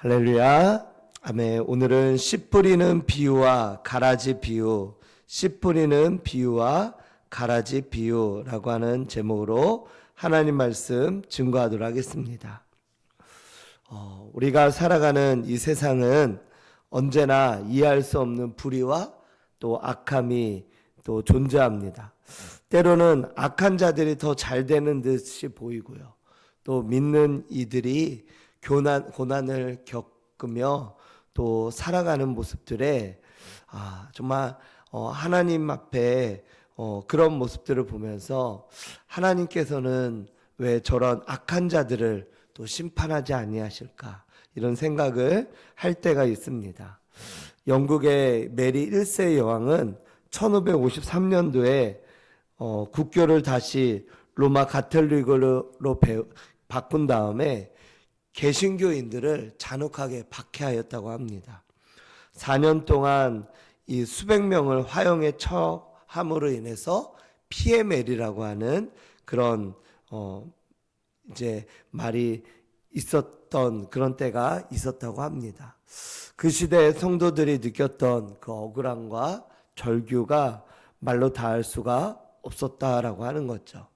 할렐루야. 아멘. 오늘은 씨 뿌리는 비유와 가라지 비유, 씨 뿌리는 비유와 가라지 비유라고 하는 제목으로 하나님 말씀 증거하도록 하겠습니다. 우리가 살아가는 이 세상은 언제나 이해할 수 없는 불의와 또 악함이 또 존재합니다. 때로는 악한 자들이 더 잘 되는 듯이 보이고요. 또 믿는 이들이 고난을 겪으며 또 살아가는 모습들에 정말 하나님 앞에 그런 모습들을 보면서 하나님께서는 왜 저런 악한 자들을 또 심판하지 아니하실까 이런 생각을 할 때가 있습니다. 영국의 메리 1세 여왕은 1553년도에 국교를 다시 로마 가톨릭으로 바꾼 다음에 개신교인들을 잔혹하게 박해하였다고 합니다. 4년 동안 이 수백 명을 화형에 처함으로 인해서 피해 메리라고 하는 그런 이제 말이 있었던 그런 때가 있었다고 합니다. 그 시대의 성도들이 느꼈던 그 억울함과 절규가 말로 다할 수가 없었다라고 하는 거죠.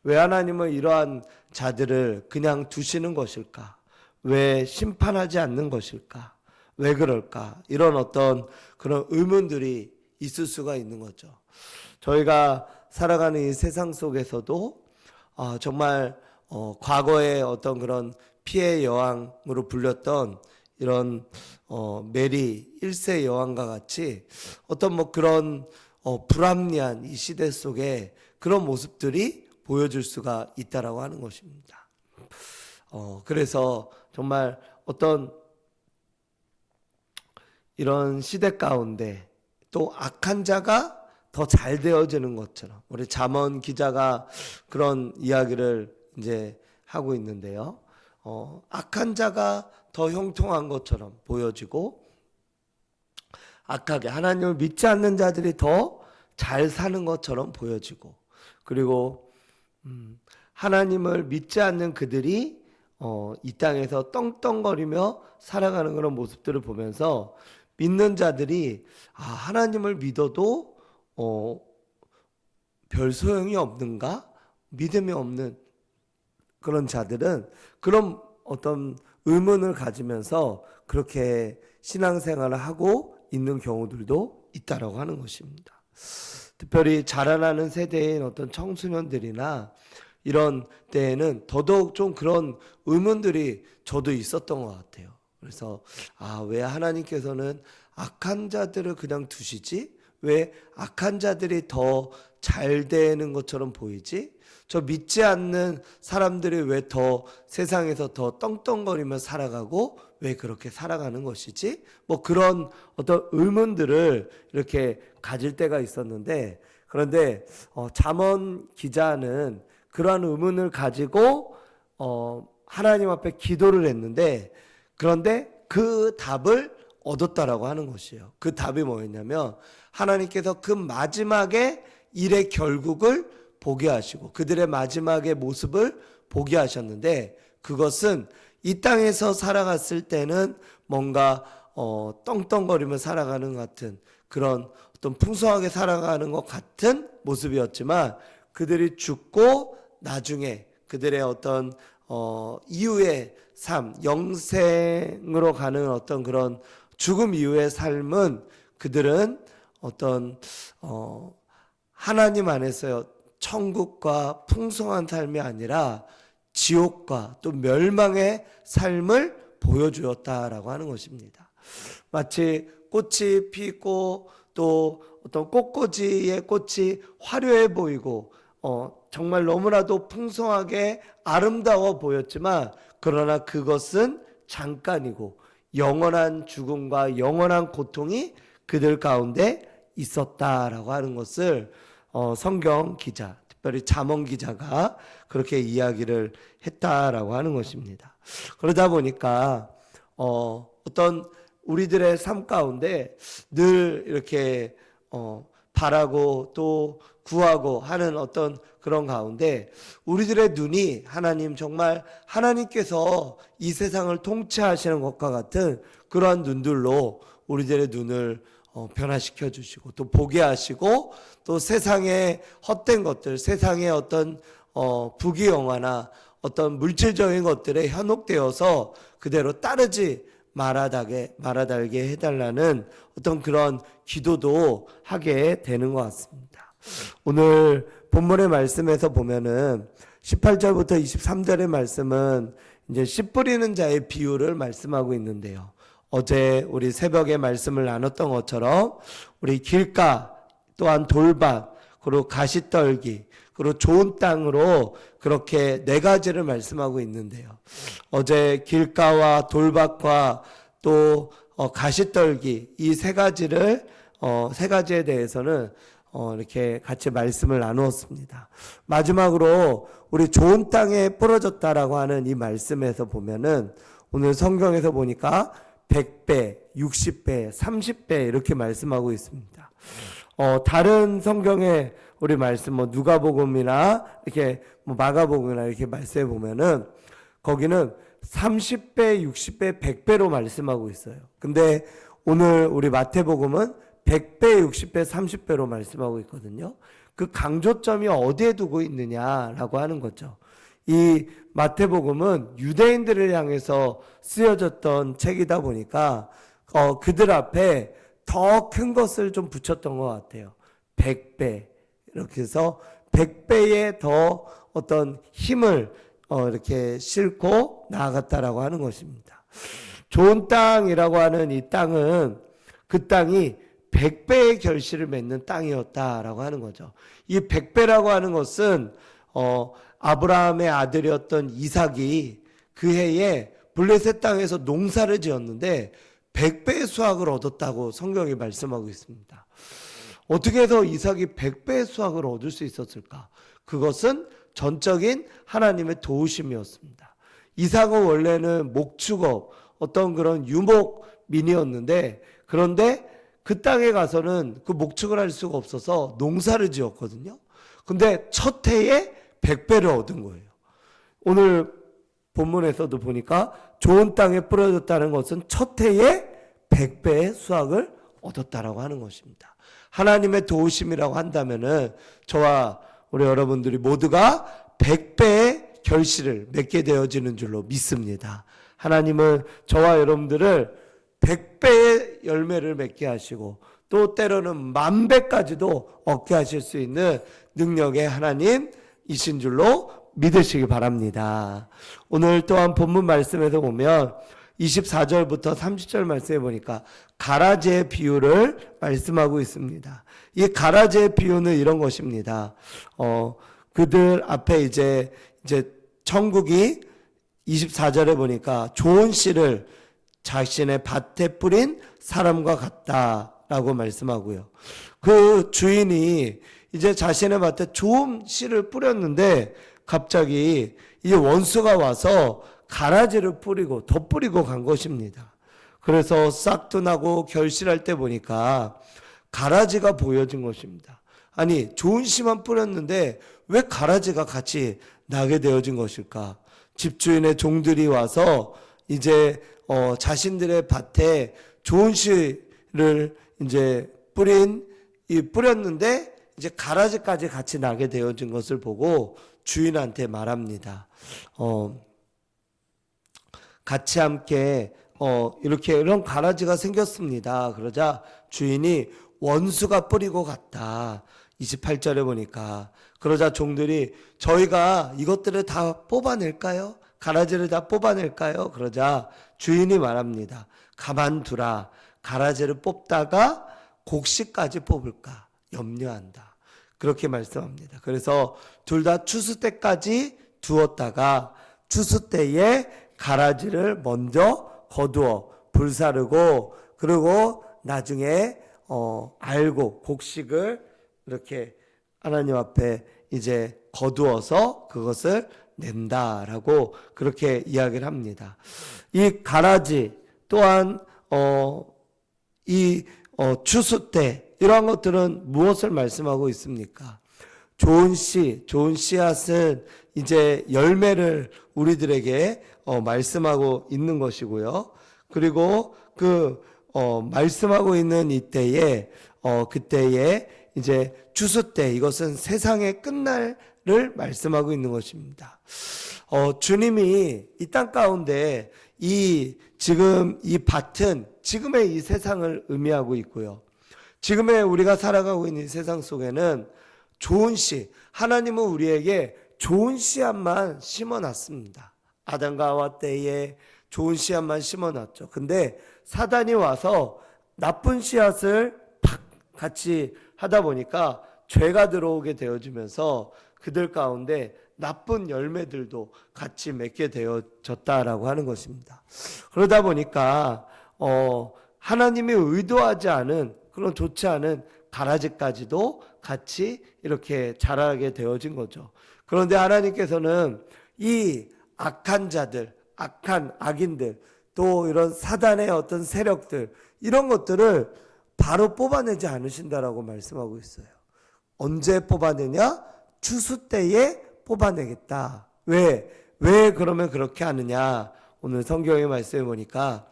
왜 하나님은 이러한 자들을 그냥 두시는 것일까? 왜 심판하지 않는 것일까? 왜 그럴까? 이런 어떤 그런 의문들이 있을 수가 있는 거죠. 저희가 살아가는 이 세상 속에서도 정말 과거의 어떤 그런 피해 여왕으로 불렸던 이런 메리 1세 여왕과 같이 어떤 그런 불합리한 이 시대 속에 그런 모습들이 보여줄 수가 있다라고 하는 것입니다. 그래서 정말 어떤 이런 시대 가운데 또 악한 자가 더 잘 되어지는 것처럼 우리 잠언 기자가 그런 이야기를 이제 하고 있는데요. 악한 자가 더 형통한 것처럼 보여지고 악하게 하나님을 믿지 않는 자들이 더 잘 사는 것처럼 보여지고 그리고 하나님을 믿지 않는 그들이 이 땅에서 떵떵거리며 살아가는 그런 모습들을 보면서 믿는 자들이 하나님을 믿어도 별 소용이 없는가? 믿음이 없는 그런 자들은 그런 어떤 의문을 가지면서 그렇게 신앙생활을 하고 있는 경우들도 있다라고 하는 것입니다. 특별히 자라나는 세대인 어떤 청소년들이나 이런 때에는 더더욱 좀 그런 의문들이 저도 있었던 것 같아요. 그래서 왜 하나님께서는 악한 자들을 그냥 두시지? 왜 악한 자들이 더 잘 되는 것처럼 보이지? 저 믿지 않는 사람들이 왜 더 세상에서 더 떵떵거리며 살아가고 왜 그렇게 살아가는 것이지? 그런 어떤 의문들을 이렇게 가질 때가 있었는데 그런데 잠언 기자는 그러한 의문을 가지고 하나님 앞에 기도를 했는데 그런데 그 답을 얻었다라고 하는 것이에요. 그 답이 뭐였냐면 하나님께서 그 마지막에 일의 결국을 보게 하시고 그들의 마지막의 모습을 보게 하셨는데 그것은 이 땅에서 살아갔을 때는 뭔가 떵떵거리며 살아가는 것 같은 그런 어떤 풍성하게 살아가는 것 같은 모습이었지만 그들이 죽고 나중에 그들의 어떤 이후의 삶, 영생으로 가는 어떤 그런 죽음 이후의 삶은 그들은 어떤 하나님 안에서 천국과 풍성한 삶이 아니라 지옥과 또 멸망의 삶을 보여주었다라고 하는 것입니다. 마치 꽃이 피고 또 어떤 꽃꽂이의 꽃이 화려해 보이고 정말 너무나도 풍성하게 아름다워 보였지만 그러나 그것은 잠깐이고 영원한 죽음과 영원한 고통이 그들 가운데 있었다라고 하는 것을 성경 기자, 특별히 잠언 기자가 그렇게 이야기를 했다라고 하는 것입니다. 그러다 보니까 어떤 우리들의 삶 가운데 늘 이렇게 바라고 또 구하고 하는 어떤 그런 가운데 우리들의 눈이 하나님 정말 하나님께서 이 세상을 통치하시는 것과 같은 그러한 눈들로 우리들의 눈을 변화시켜 주시고 또 보게 하시고 또 세상의 헛된 것들, 세상의 어떤 부귀영화나 어떤 물질적인 것들에 현혹되어서 그대로 따르지 말아달게 해달라는 어떤 그런 기도도 하게 되는 것 같습니다. 오늘 본문의 말씀에서 보면은 18절부터 23절의 말씀은 이제 씨 뿌리는 자의 비유를 말씀하고 있는데요. 어제 우리 새벽에 말씀을 나눴던 것처럼 우리 길가 또한 돌밭 그리고 가시떨기 그리고 좋은 땅으로 그렇게 네 가지를 말씀하고 있는데요. 어제 길가와 돌밭과 또 가시떨기 이 세 가지를 세 가지에 대해서는 이렇게 같이 말씀을 나누었습니다. 마지막으로 우리 좋은 땅에 뿌려졌다라고 하는 이 말씀에서 보면은 오늘 성경에서 보니까 100배, 60배, 30배 이렇게 말씀하고 있습니다. 다른 성경에 우리 말씀 누가복음이나 이렇게 마가복음이나 이렇게 말씀해 보면은 거기는 30배, 60배, 100배로 말씀하고 있어요. 근데 오늘 우리 마태복음은 100배, 60배, 30배로 말씀하고 있거든요. 그 강조점이 어디에 두고 있느냐라고 하는 거죠. 이 마태복음은 유대인들을 향해서 쓰여졌던 책이다 보니까 그들 앞에 더 큰 것을 좀 붙였던 것 같아요. 100배 이렇게 해서 100배의 더 어떤 힘을 이렇게 싣고 나아갔다라고 하는 것입니다. 좋은 땅이라고 하는 이 땅은 그 땅이 100배의 결실을 맺는 땅이었다라고 하는 거죠. 이 100배라고 하는 것은 아브라함의 아들이었던 이삭이 그 해에 블레셋 땅에서 농사를 지었는데 100배의 수확을 얻었다고 성경이 말씀하고 있습니다. 어떻게 해서 이삭이 100배의 수확을 얻을 수 있었을까? 그것은 전적인 하나님의 도우심이었습니다. 이삭은 원래는 목축업, 어떤 그런 유목민이었는데 그런데 그 땅에 가서는 그 목축을 할 수가 없어서 농사를 지었거든요. 근데 첫 해에 100배를 얻은 거예요. 오늘 본문에서도 보니까 좋은 땅에 뿌려졌다는 것은 첫 해에 100배의 수확을 얻었다라고 하는 것입니다. 하나님의 도우심이라고 한다면은 저와 우리 여러분들이 모두가 100배의 결실을 맺게 되어지는 줄로 믿습니다. 하나님은 저와 여러분들을 100배의 열매를 맺게 하시고 또 때로는 10,000배까지도 얻게 하실 수 있는 능력의 하나님이신 줄로 믿으시기 바랍니다. 오늘 또한 본문 말씀에서 보면 24절부터 30절 말씀해 보니까 가라지의 비유를 말씀하고 있습니다. 이 가라지의 비유는 이런 것입니다. 그들 앞에 이제 천국이 24절에 보니까 좋은 씨를 자신의 밭에 뿌린 사람과 같다라고 말씀하고요. 그 주인이 이제 자신의 밭에 좋은 씨를 뿌렸는데 갑자기 이제 원수가 와서 가라지를 뿌리고 더 뿌리고 간 것입니다. 그래서 싹도 나고 결실할 때 보니까 가라지가 보여진 것입니다. 아니 좋은 씨만 뿌렸는데 왜 가라지가 같이 나게 되어진 것일까? 집주인의 종들이 와서 이제 자신들의 밭에 좋은 씨를 이제 뿌렸는데 이제 가라지까지 같이 나게 되어진 것을 보고 주인한테 말합니다. 같이 함께 이런 가라지가 생겼습니다. 그러자 주인이 원수가 뿌리고 갔다. 28절에 보니까 그러자 종들이 저희가 이것들을 다 뽑아낼까요? 가라지를 다 뽑아낼까요? 그러자 주인이 말합니다. 가만두라. 가라지를 뽑다가 곡식까지 뽑을까 염려한다. 그렇게 말씀합니다. 그래서 둘 다 추수 때까지 두었다가 추수 때에 가라지를 먼저 거두어 불사르고 그리고 나중에 알고 곡식을 이렇게 하나님 앞에 이제 거두어서 그것을 낸다라고 그렇게 이야기를 합니다. 이 가라지 또한 추수 때 이러한 것들은 무엇을 말씀하고 있습니까? 좋은 씨앗은 이제 열매를 우리들에게 말씀하고 있는 것이고요. 그리고 말씀하고 있는 이때에 그때에 이제 추수 때, 이것은 세상의 끝날을 말씀하고 있는 것입니다. 주님이 이 땅 가운데 지금 이 밭은 지금의 이 세상을 의미하고 있고요. 지금의 우리가 살아가고 있는 이 세상 속에는 좋은 씨, 하나님은 우리에게 좋은 씨앗만 심어놨습니다. 아담과 하와 때에 좋은 씨앗만 심어놨죠. 근데 사단이 와서 나쁜 씨앗을 팍 같이 하다 보니까 죄가 들어오게 되어지면서 그들 가운데 나쁜 열매들도 같이 맺게 되어졌다라고 하는 것입니다. 그러다 보니까 하나님이 의도하지 않은 그런 좋지 않은 가라지까지도 같이 이렇게 자라게 되어진 거죠. 그런데 하나님께서는 이 악한 자들, 악한 악인들, 또 이런 사단의 어떤 세력들, 이런 것들을 바로 뽑아내지 않으신다라고 말씀하고 있어요. 언제 뽑아내냐? 추수 때에 뽑아내겠다. 왜 그러면 그렇게 하느냐? 오늘 성경의 말씀에 보니까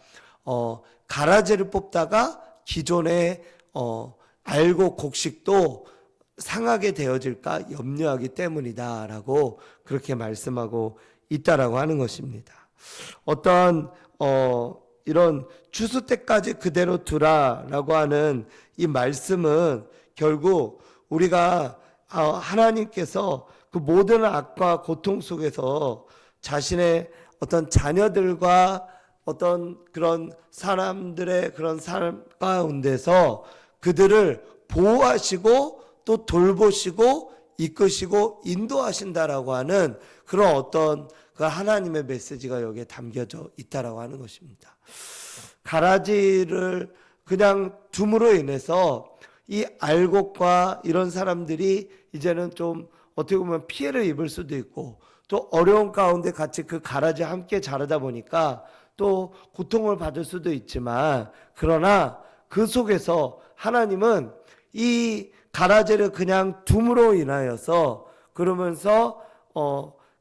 가라지를 뽑다가 기존의 알곡 곡식도 상하게 되어질까 염려하기 때문이다라고 그렇게 말씀하고 있다라고 하는 것입니다. 어떤 이런 추수 때까지 그대로 두라라고 하는 이 말씀은 결국 우리가 하나님께서 그 모든 악과 고통 속에서 자신의 어떤 자녀들과 어떤 그런 사람들의 그런 삶 가운데서 그들을 보호하시고 또 돌보시고 이끄시고 인도하신다라고 하는 그런 어떤 그 하나님의 메시지가 여기에 담겨져 있다라고 하는 것입니다. 가라지를 그냥 둠으로 인해서 이 알곡과 이런 사람들이 이제는 좀 어떻게 보면 피해를 입을 수도 있고 또 어려운 가운데 같이 그 가라지 함께 자라다 보니까 또 고통을 받을 수도 있지만, 그러나 그 속에서 하나님은 이 가라지를 그냥 둠으로 인하여서 그러면서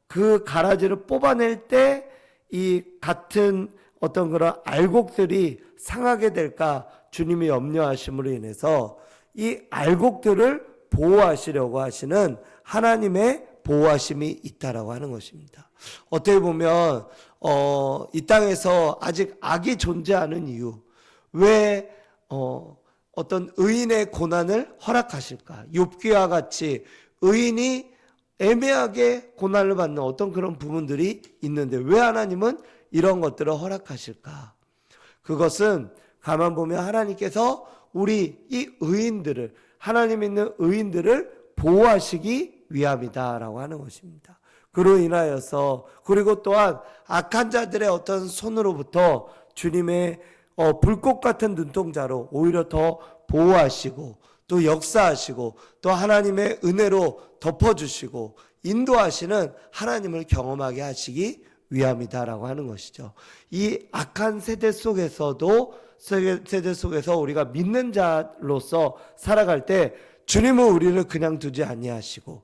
그 가라지를 뽑아낼 때 이 같은 어떤 그런 알곡들이 상하게 될까 주님이 염려하심으로 인해서 이 알곡들을 보호하시려고 하시는 하나님의 보호하심이 있다라고 하는 것입니다. 어떻게 보면 이 땅에서 아직 악이 존재하는 이유, 왜 어떤 의인의 고난을 허락하실까? 욥기와 같이 의인이 애매하게 고난을 받는 어떤 그런 부분들이 있는데 왜 하나님은 이런 것들을 허락하실까? 그것은 가만 보면 하나님께서 우리 이 의인들을, 하나님 있는 의인들을 보호하시기 위함이다라고 하는 것입니다. 그로 인하여서, 그리고 또한 악한 자들의 어떤 손으로부터 주님의 불꽃 같은 눈동자로 오히려 더 보호하시고 또 역사하시고 또 하나님의 은혜로 덮어주시고 인도하시는 하나님을 경험하게 하시기 위함이다라고 하는 것이죠. 이 악한 세대 속에서도, 세대 속에서 우리가 믿는 자로서 살아갈 때 주님은 우리를 그냥 두지 아니하시고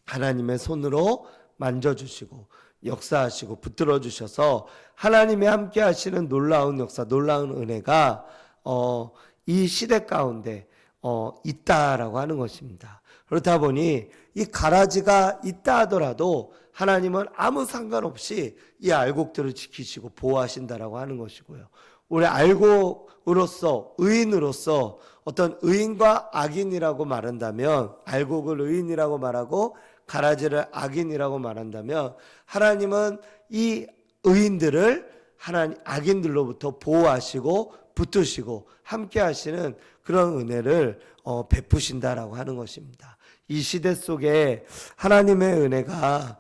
하나님의 손으로 만져주시고 역사하시고 붙들어 주셔서 하나님이 함께 하시는 놀라운 역사, 놀라운 은혜가 이 시대 가운데 있다라고 하는 것입니다. 그렇다 보니 이 가라지가 있다 하더라도 하나님은 아무 상관없이 이 알곡들을 지키시고 보호하신다라고 하는 것이고요. 우리 알곡으로서, 의인으로서 어떤 의인과 악인이라고 말한다면, 알곡을 의인이라고 말하고 가라지를 악인이라고 말한다면, 하나님은 이 의인들을 악인들로부터 보호하시고 붙드시고 함께 하시는 그런 은혜를 베푸신다라고 하는 것입니다. 이 시대 속에 하나님의 은혜가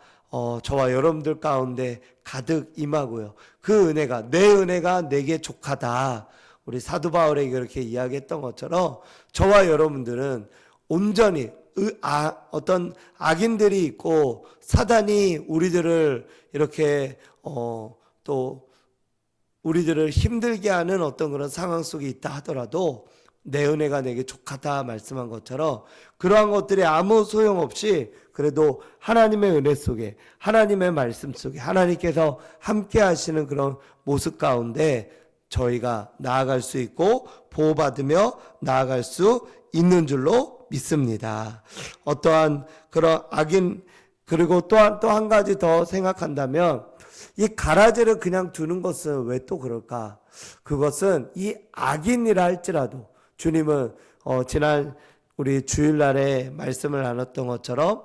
저와 여러분들 가운데 가득 임하고요. 그 은혜가, 내 은혜가 내게 족하다, 우리 사도 바울에게 그렇게 이야기했던 것처럼 저와 여러분들은 온전히 어떤 악인들이 있고 사단이 우리들을 이렇게 또 우리들을 힘들게 하는 어떤 그런 상황 속에 있다 하더라도 내 은혜가 내게 족하다 말씀한 것처럼 그러한 것들이 아무 소용없이 그래도 하나님의 은혜 속에, 하나님의 말씀 속에 하나님께서 함께 하시는 그런 모습 가운데 저희가 나아갈 수 있고 보호받으며 나아갈 수 있는 줄로 믿습니다. 어떠한 그런 악인, 그리고 또한 또 한 가지 더 생각한다면 이 가라지를 그냥 두는 것은 왜 또 그럴까? 그것은 이 악인이라 할지라도 주님은 지난 우리 주일날에 말씀을 나눴던 것처럼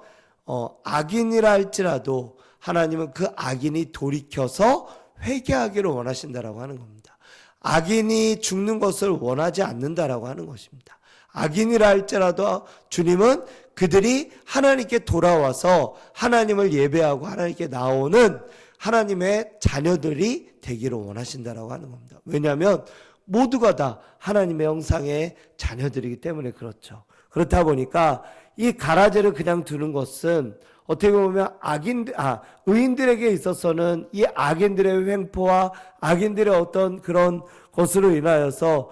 악인이라 할지라도 하나님은 그 악인이 돌이켜서 회개하기를 원하신다라고 하는 겁니다. 악인이 죽는 것을 원하지 않는다라고 하는 것입니다. 악인이라 할지라도 주님은 그들이 하나님께 돌아와서 하나님을 예배하고 하나님께 나오는 하나님의 자녀들이 되기를 원하신다라고 하는 겁니다. 왜냐하면 모두가 다 하나님의 형상의 자녀들이기 때문에 그렇죠. 그렇다 보니까 이 가라지를 그냥 두는 것은 어떻게 보면 의인들에게 있어서는 이 악인들의 횡포와 악인들의 어떤 그런 것으로 인하여서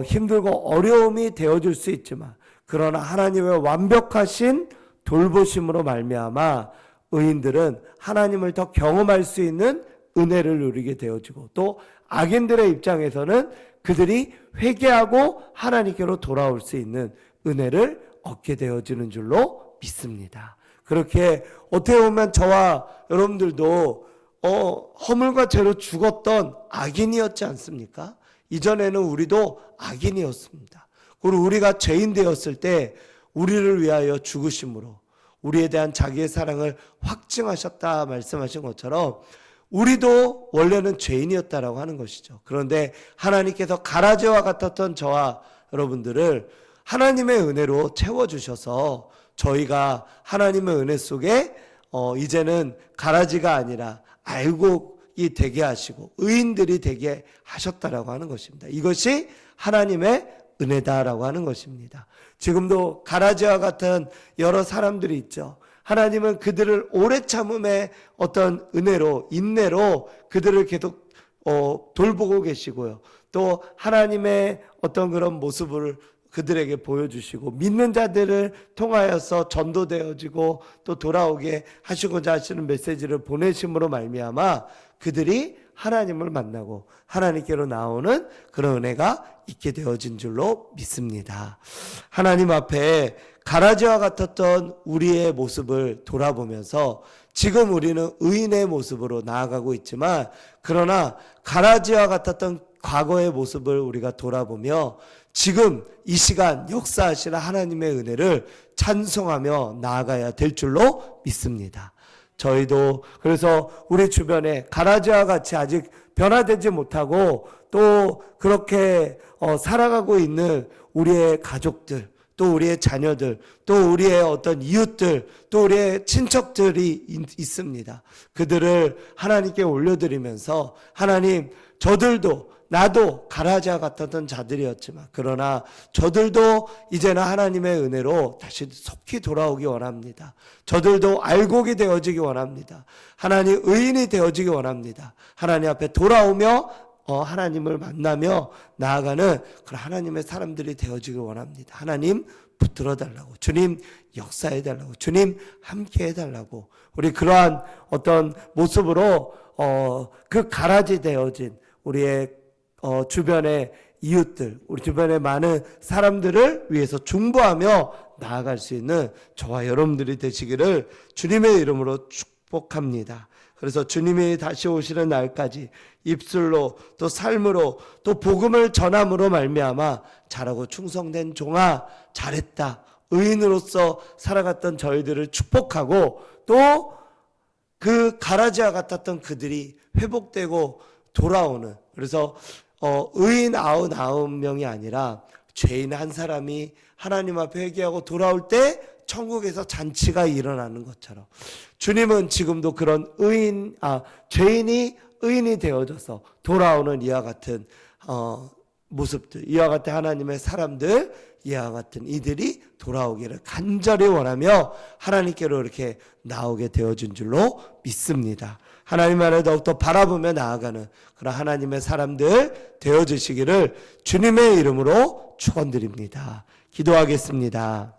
힘들고 어려움이 되어줄 수 있지만, 그러나 하나님의 완벽하신 돌보심으로 말미암아 의인들은 하나님을 더 경험할 수 있는 은혜를 누리게 되어지고, 또 악인들의 입장에서는 그들이 회개하고 하나님께로 돌아올 수 있는 은혜를 얻게 되어지는 줄로 믿습니다. 그렇게 어떻게 보면 저와 여러분들도 허물과 죄로 죽었던 악인이었지 않습니까? 이전에는 우리도 악인이었습니다. 그리고 우리가 죄인 되었을 때 우리를 위하여 죽으심으로 우리에 대한 자기의 사랑을 확증하셨다 말씀하신 것처럼 우리도 원래는 죄인이었다라고 하는 것이죠. 그런데 하나님께서 가라지와 같았던 저와 여러분들을 하나님의 은혜로 채워주셔서 저희가 하나님의 은혜 속에 이제는 가라지가 아니라 알곡이 되게 하시고 의인들이 되게 하셨다라고 하는 것입니다. 이것이 하나님의 은혜다라고 하는 것입니다. 지금도 가라지와 같은 여러 사람들이 있죠. 하나님은 그들을 오래 참음의 어떤 은혜로, 인내로 그들을 계속 돌보고 계시고요. 또 하나님의 어떤 그런 모습을 그들에게 보여주시고 믿는 자들을 통하여서 전도되어지고 또 돌아오게 하시고자 하시는 메시지를 보내심으로 말미암아 그들이 하나님을 만나고 하나님께로 나오는 그런 은혜가 있게 되어진 줄로 믿습니다. 하나님 앞에 가라지와 같았던 우리의 모습을 돌아보면서 지금 우리는 의인의 모습으로 나아가고 있지만, 그러나 가라지와 같았던 과거의 모습을 우리가 돌아보며 지금 이 시간 역사하시는 하나님의 은혜를 찬송하며 나아가야 될 줄로 믿습니다. 저희도 그래서 우리 주변에 가라지와 같이 아직 변화되지 못하고 또 그렇게 살아가고 있는 우리의 가족들, 또 우리의 자녀들, 또 우리의 어떤 이웃들, 또 우리의 친척들이 있습니다. 그들을 하나님께 올려드리면서 하나님, 저들도 나도 가라지와 같았던 자들이었지만 그러나 저들도 이제는 하나님의 은혜로 다시 속히 돌아오기 원합니다. 저들도 알곡이 되어지기 원합니다. 하나님 의인이 되어지기 원합니다. 하나님 앞에 돌아오며 하나님을 만나며 나아가는 그런 하나님의 사람들이 되어지길 원합니다. 하나님 붙들어 달라고, 주님 역사해 달라고, 주님 함께 해달라고, 우리 그러한 어떤 모습으로 그 가라지 되어진 우리의 주변의 이웃들, 우리 주변의 많은 사람들을 위해서 중보하며 나아갈 수 있는 저와 여러분들이 되시기를 주님의 이름으로 축복합니다. 그래서 주님이 다시 오시는 날까지 입술로 또 삶으로 또 복음을 전함으로 말미암아 잘하고 충성된 종아 잘했다, 의인으로서 살아갔던 저희들을 축복하고 또 그 가라지와 같았던 그들이 회복되고 돌아오는, 그래서 의인 99명이 아니라 죄인 한 사람이 하나님 앞에 회개하고 돌아올 때 천국에서 잔치가 일어나는 것처럼 주님은 지금도 그런 죄인이 의인이 되어져서 돌아오는 이와 같은 모습들, 이와 같은 하나님의 사람들, 이와 같은 이들이 돌아오기를 간절히 원하며 하나님께로 이렇게 나오게 되어진 줄로 믿습니다. 하나님 안에 더욱더 바라보며 나아가는 그런 하나님의 사람들 되어주시기를 주님의 이름으로 축원드립니다. 기도하겠습니다.